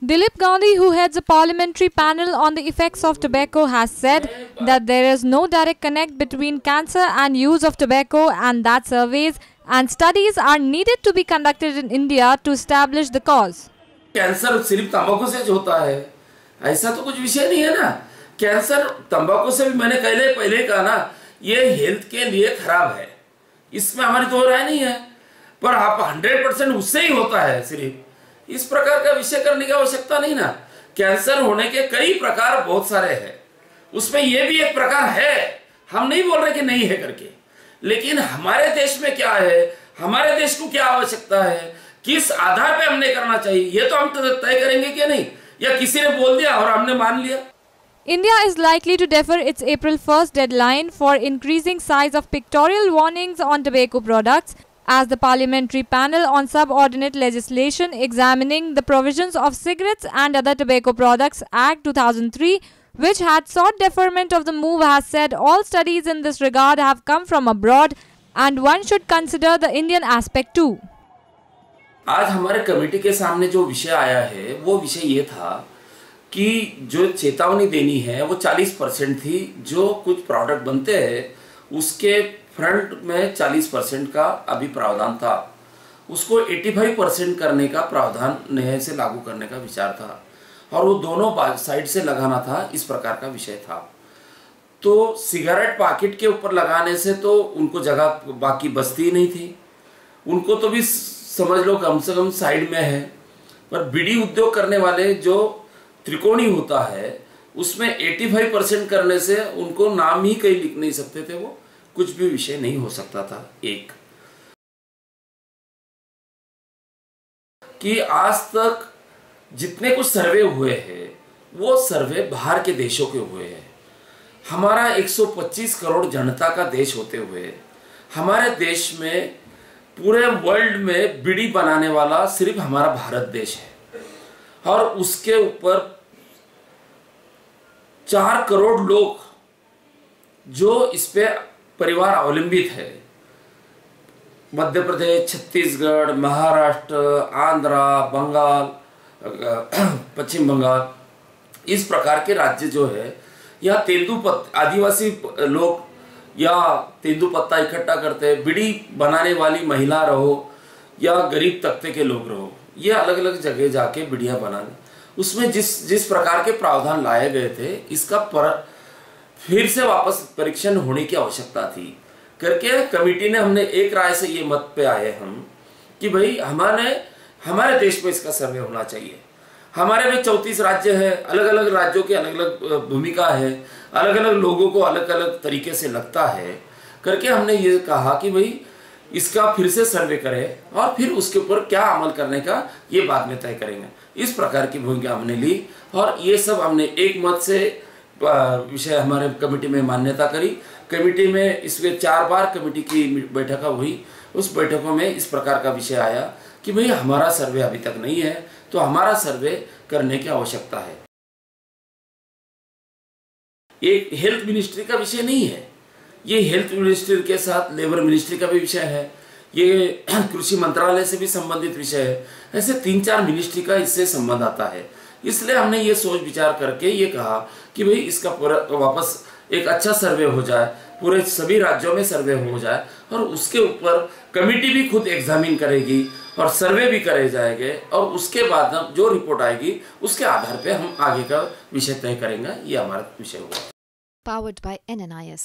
Dilip Gandhi, who heads a parliamentary panel on the effects of tobacco, has said that there is no direct connect between cancer and use of tobacco, and that surveys and studies are needed to be conducted in India to establish the cause. Cancer सिर्फ तंबाकू से होता है ऐसा तो कुछ विषय नहीं है ना। कैंसर तंबाकू से भी मैंने पहले कहा ना, ये हेल्थ के लिए खराब है, इसमें हमारी तो राय नहीं है, पर आप 100% उससे ही होता है। सिर्फ इस प्रकार का विषय करने की आवश्यकता नहीं ना। कैंसर होने के कई प्रकार बहुत सारे हैं, उसमें ये भी एक प्रकार है, हम नहीं बोल रहे कि नहीं है करके। लेकिन हमारे देश में क्या है, हमारे देश को क्या आवश्यकता है, किस आधार पे हमने करना चाहिए, ये तो हम तय करेंगे कि नहीं, या किसी ने बोल दिया और हमने मान लिया। India is likely to defer its April 1st deadline for increasing size of pictorial warnings on tobacco products, as the Parliamentary Panel on Subordinate Legislation examining the provisions of Cigarettes and Other Tobacco Products Act 2003, which had sought deferment of the move, has said all studies in this regard have come from abroad and one should consider the Indian aspect too. आज हमारे committee के सामने जो विषय आया है वो विषय ये था कि जो चेतावनी देनी है वो 40% थी। जो कुछ प्रोडक्ट बनते हैं उसके फ्रंट में 40% का अभी प्रावधान था, उसको 85% करने का प्रावधान नए से लागू करने का विचार था, और वो दोनों साइड से लगाना था, इस प्रकार का विषय था। तो सिगरेट पैकेट के ऊपर लगाने से तो उनको जगह बाकी बचती नहीं थी, उनको तो भी समझ लो कम से कम साइड में है। पर बीड़ी उद्योग करने वाले जो त्रिकोणी होता है उसमें 85% करने से उनको नाम ही कहीं लिख नहीं सकते थे, वो कुछ भी विषय नहीं हो सकता था। एक कि आज तक जितने कुछ सर्वे हुए हैं वो सर्वे बाहर के देशों के हुए हैं। हमारा 125 करोड़ जनता का देश होते हुए हमारे देश में पूरे वर्ल्ड में बीड़ी बनाने वाला सिर्फ हमारा भारत देश है, और उसके ऊपर 4 करोड़ लोग जो इस पे परिवार अवलंबित है। मध्य प्रदेश, छत्तीसगढ़, महाराष्ट्र, आंध्रा, बंगाल, पश्चिम बंगाल, इस प्रकार के राज्य जो है, या तेंदुपत्ता आदिवासी लोग या तेंदुपत्ता इकट्ठा करते हैं, बीड़ी बनाने वाली महिला रहो या गरीब तबके के लोग रहो, ये अलग अलग जगह जाके बीड़ियां बनाने, उसमें जिस प्रकार के प्रावधान लाए गए थे इसका फिर से वापस परीक्षण होने की आवश्यकता थी करके कमेटी ने हमने एक राय से ये मत पे आए हम कि भाई हमारे देश में इसका सर्वे होना चाहिए। हमारे में 34 राज्य है, अलग अलग राज्यों की अलग अलग भूमिका है, अलग अलग लोगों को अलग अलग तरीके से लगता है करके हमने ये कहा कि भाई इसका फिर से सर्वे करें और फिर उसके ऊपर क्या अमल करने का ये बाद में तय करेंगे। इस प्रकार की भूमिका हमने ली और ये सब हमने एक मत से विषय हमारे कमेटी में मान्यता करी। कमेटी में इसके 4 बार कमेटी की बैठक हुई, उस बैठकों में इस प्रकार का विषय आया कि भाई हमारा सर्वे अभी तक नहीं है, तो हमारा सर्वे करने की आवश्यकता है। ये हेल्थ मिनिस्ट्री का विषय नहीं है, ये हेल्थ मिनिस्ट्री के साथ लेबर मिनिस्ट्री का भी विषय है, ये कृषि मंत्रालय से भी संबंधित विषय है। ऐसे 3-4 मिनिस्ट्री का इससे संबंध आता है। इसलिए हमने ये सोच विचार करके ये कहा कि भाई इसका पूरा वापस एक अच्छा सर्वे हो जाए, पूरे सभी राज्यों में सर्वे हो जाए, और उसके ऊपर कमेटी भी खुद एग्जामिन करेगी और सर्वे भी करे जाएंगे, और उसके बाद जो रिपोर्ट आएगी उसके आधार पे हम आगे का विषय तय करेंगे। ये हमारा विषय होगा। Powered by NNIS.